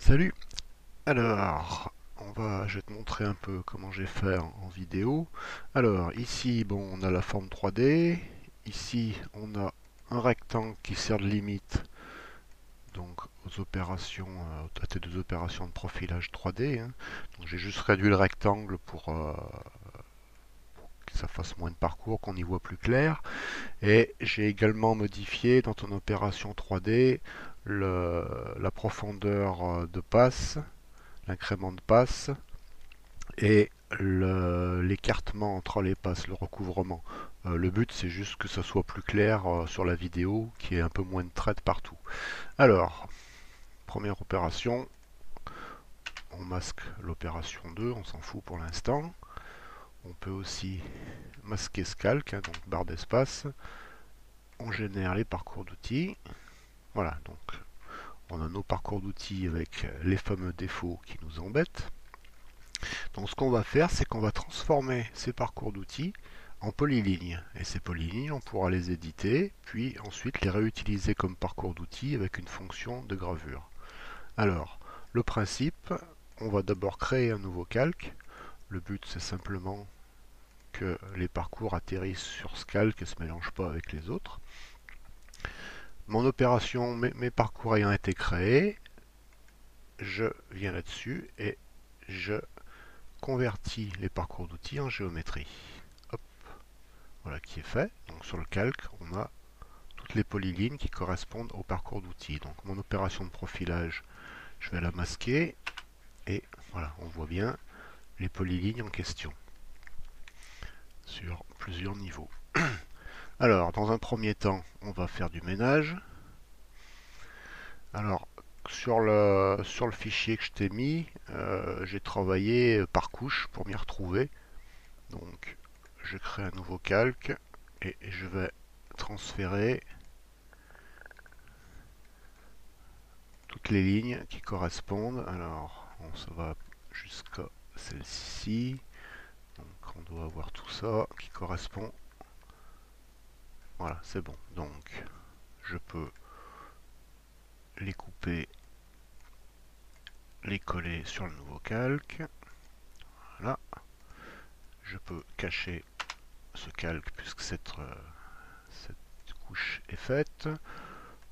Salut! Alors, je vais te montrer un peu comment j'ai fait en vidéo. Alors, ici, bon, on a la forme 3D. Ici, on a un rectangle qui sert de limite donc aux opérations, à tes deux opérations de profilage 3D, hein. Donc, j'ai juste réduit le rectangle pour que ça fasse moins de parcours, qu'on y voit plus clair. Et j'ai également modifié dans ton opération 3D la profondeur de passe, l'incrément de passe et l'écartement entre les passes, le recouvrement. Le but c'est juste que ça soit plus clair sur la vidéo, qu'il y ait un peu moins de traits partout. Alors, première opération, on masque l'opération 2, on s'en fout pour l'instant. On peut aussi masquer ce calque, hein, donc barre d'espace. On génère les parcours d'outils. Voilà, donc on a nos parcours d'outils avec les fameux défauts qui nous embêtent. Donc ce qu'on va faire, c'est qu'on va transformer ces parcours d'outils en polylignes. Et ces polylignes, on pourra les éditer, puis ensuite les réutiliser comme parcours d'outils avec une fonction de gravure. Alors, le principe, on va d'abord créer un nouveau calque. Le but, c'est simplement que les parcours atterrissent sur ce calque et ne se mélangent pas avec les autres. Mon opération, mes parcours ayant été créés, je viens là-dessus et je convertis les parcours d'outils en géométrie. Hop, voilà qui est fait. Donc sur le calque, on a toutes les polylignes qui correspondent au parcours d'outils. Donc mon opération de profilage, je vais la masquer et voilà, on voit bien les polylignes en question sur plusieurs niveaux. Alors, dans un premier temps, on va faire du ménage. Alors, sur le fichier que je t'ai mis, j'ai travaillé par couche pour m'y retrouver. Donc, je crée un nouveau calque et je vais transférer toutes les lignes qui correspondent. Alors, ça va jusqu'à celle-ci. Donc, on doit avoir tout ça qui correspond. Voilà, c'est bon. Donc, je peux les couper, les coller sur le nouveau calque. Voilà. Je peux cacher ce calque puisque cette couche est faite.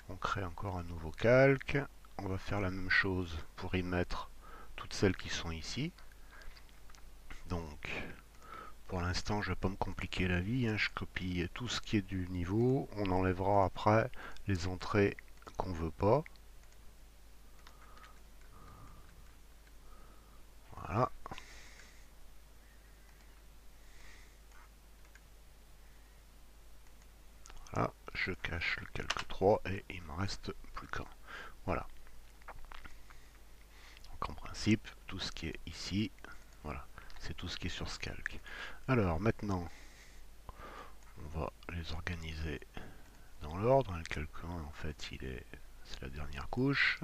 On crée encore un nouveau calque. On va faire la même chose pour y mettre toutes celles qui sont ici. Donc, pour l'instant, je ne vais pas me compliquer la vie, hein. Je copie tout ce qui est du niveau. On enlèvera après les entrées qu'on ne veut pas. Voilà. Voilà. Je cache le calque 3 et il me reste plus qu'un. Voilà. Donc en principe, tout ce qui est ici, voilà, c'est tout ce qui est sur ce calque. Alors maintenant, on va les organiser dans l'ordre. Le calque 1, en fait, c'est la dernière couche.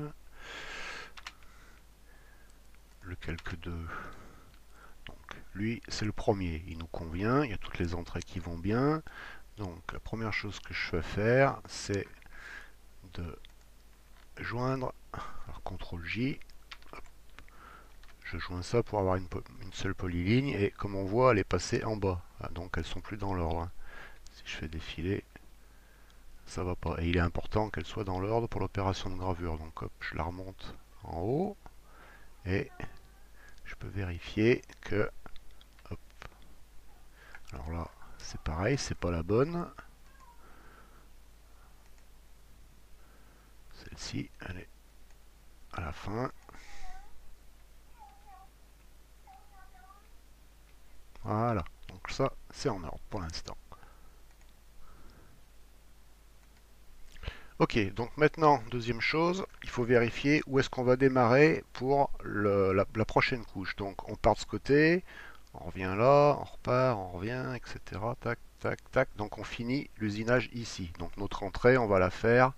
Le calque 2, donc lui, c'est le premier. Il nous convient. Il y a toutes les entrées qui vont bien. Donc la première chose que je vais faire, c'est de joindre. Alors CTRL J. Je joins ça pour avoir une seule polyligne. Et comme on voit, elle est passée en bas. Donc elles sont plus dans l'ordre. Si je fais défiler, ça va pas. Et il est important qu'elle soit dans l'ordre pour l'opération de gravure. Donc hop, je la remonte en haut et je peux vérifier que, hop, alors là c'est pareil, c'est pas la bonne. Celle-ci, elle est à la fin. Voilà, donc ça c'est en ordre pour l'instant. Ok, donc maintenant, deuxième chose, il faut vérifier où est-ce qu'on va démarrer pour la prochaine couche. Donc on part de ce côté, on revient là, on repart, on revient, etc. Tac, tac, tac. Donc on finit l'usinage ici. Donc notre entrée, on va la faire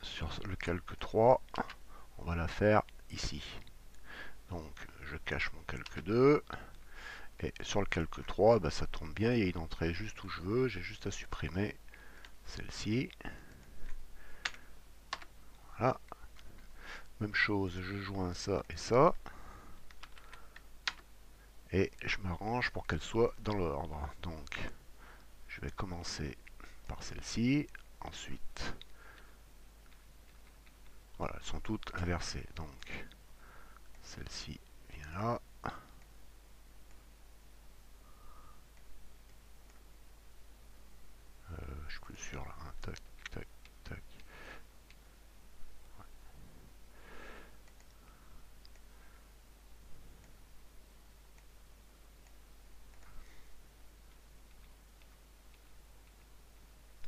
sur le calque 3. On va la faire ici. Donc je cache mon calque 2. Et sur le calque 3, bah, ça tombe bien, il y a une entrée juste où je veux. J'ai juste à supprimer celle-ci. Voilà. Même chose, je joins ça et ça. Et je m'arrange pour qu'elles soient dans l'ordre. Donc, je vais commencer par celle-ci. Ensuite, voilà, elles sont toutes inversées. Donc, celle-ci vient là. Je suis plus sûr là. Hein. Tac, tac, tac.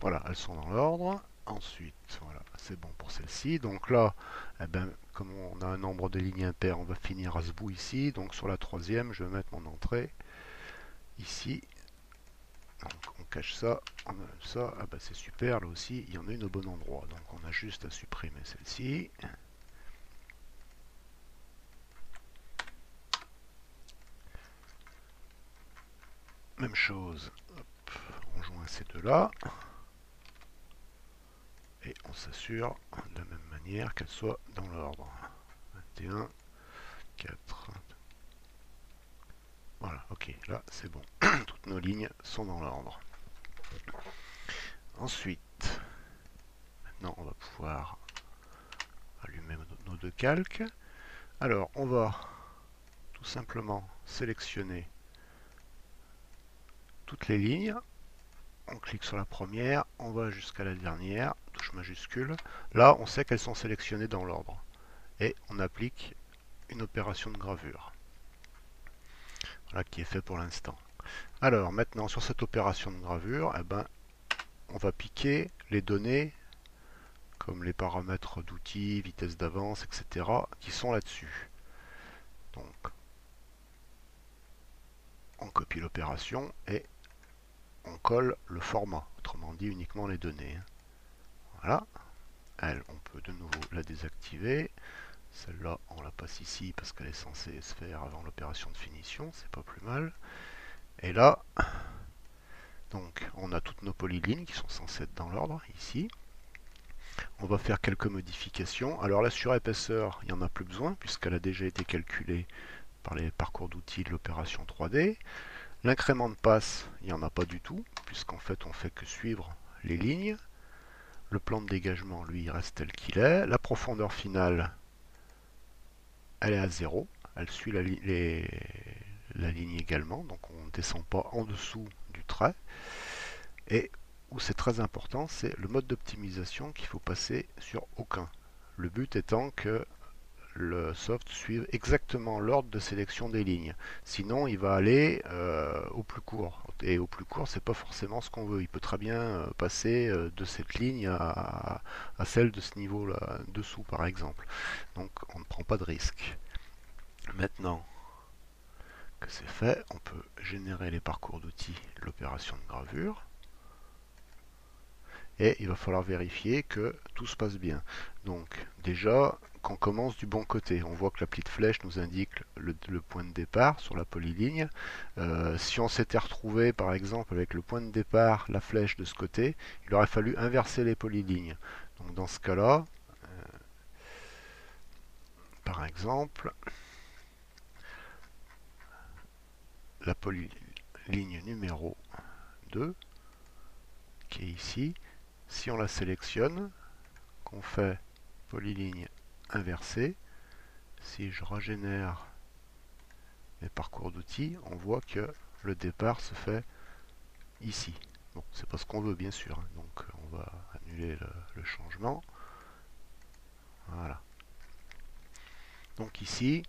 Voilà, elles sont dans l'ordre. Ensuite, voilà, c'est bon pour celle-ci. Donc là, eh ben, comme on a un nombre de lignes impair, on va finir à ce bout ici. Donc sur la troisième, je vais mettre mon entrée ici. Donc on cache ça, on a ça. Ah bah c'est super, là aussi, il y en a une au bon endroit. Donc on a juste à supprimer celle-ci. Même chose, hop, on joint ces deux-là. Et on s'assure de la même manière qu'elles soient dans l'ordre. 21, 4. Voilà, ok, là c'est bon. Toutes nos lignes sont dans l'ordre. Ensuite, maintenant on va pouvoir allumer nos deux calques. Alors on va tout simplement sélectionner toutes les lignes. On clique sur la première, on va jusqu'à la dernière, touche majuscule. Là on sait qu'elles sont sélectionnées dans l'ordre. Et on applique une opération de gravure. Voilà qui est fait pour l'instant. Alors maintenant sur cette opération de gravure, eh ben, on va piquer les données comme les paramètres d'outils, vitesse d'avance, etc. qui sont là-dessus. Donc on copie l'opération et on colle le format, autrement dit uniquement les données. Voilà, elle, on peut de nouveau la désactiver. Celle-là, on la passe ici parce qu'elle est censée se faire avant l'opération de finition, c'est pas plus mal. Et là, donc, on a toutes nos polylignes qui sont censées être dans l'ordre, ici. On va faire quelques modifications. Alors la surépaisseur, il n'y en a plus besoin puisqu'elle a déjà été calculée par les parcours d'outils de l'opération 3D. L'incrément de passe, il n'y en a pas du tout, puisqu'en fait on fait que suivre les lignes. Le plan de dégagement, lui, il reste tel qu'il est. La profondeur finale, elle est à 0. Elle suit la ligne également, donc on ne descend pas en dessous du trait. Et où c'est très important, c'est le mode d'optimisation qu'il faut passer sur aucun. Le but étant que le soft suive exactement l'ordre de sélection des lignes. Sinon, il va aller au plus court. Et au plus court, c'est pas forcément ce qu'on veut. Il peut très bien passer de cette ligne à celle de ce niveau-là, dessous par exemple. Donc, on ne prend pas de risque. Maintenant que c'est fait, on peut générer les parcours d'outils, l'opération de gravure. Et il va falloir vérifier que tout se passe bien. Donc déjà, qu'on commence du bon côté. On voit que la petite flèche nous indique le point de départ sur la polyligne. Si on s'était retrouvé par exemple avec le point de départ, la flèche de ce côté, il aurait fallu inverser les polylignes. Donc dans ce cas-là, par exemple, la polyligne numéro 2, qui est ici, si on la sélectionne, qu'on fait polyligne inversée, si je régénère mes parcours d'outils, on voit que le départ se fait ici. Bon, c'est pas ce qu'on veut bien sûr, hein. Donc on va annuler le changement. Voilà. Donc ici,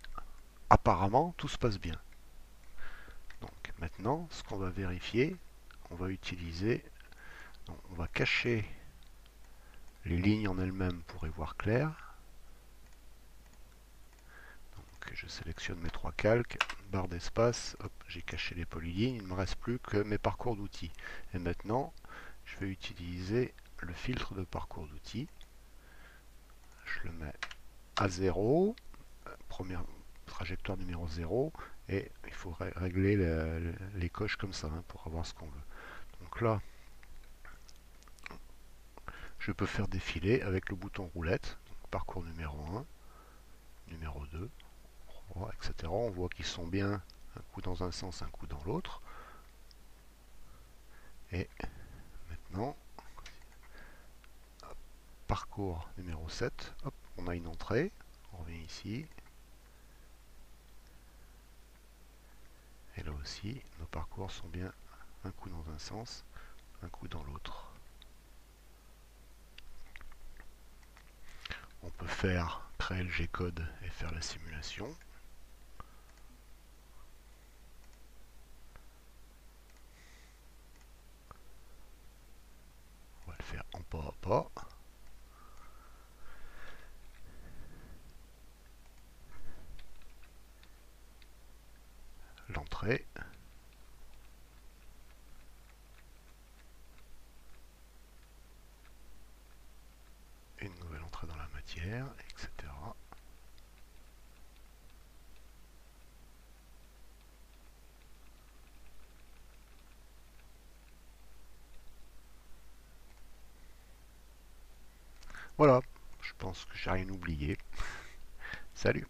apparemment, tout se passe bien. Donc maintenant, ce qu'on va vérifier, on va utiliser, donc, on va cacher les lignes en elles-mêmes pour y voir clair. Donc je sélectionne mes trois calques, barre d'espace, hop, j'ai caché les polylignes, il ne me reste plus que mes parcours d'outils. Et maintenant, je vais utiliser le filtre de parcours d'outils. Je le mets à 0, première trajectoire numéro 0, et il faut régler les coches comme ça hein, pour avoir ce qu'on veut. Donc là, je peux faire défiler avec le bouton roulette, donc parcours numéro 1, 2, 3, etc. On voit qu'ils sont bien un coup dans un sens, un coup dans l'autre. Et maintenant, parcours numéro 7, hop, on a une entrée, on revient ici. Et là aussi, nos parcours sont bien un coup dans un sens, un coup dans l'autre. On peut créer le G-code et faire la simulation. On va le faire en pas à pas. L'entrée. Une nouvelle entrée dans la matière, etc. Voilà, je pense que j'ai rien oublié. Salut!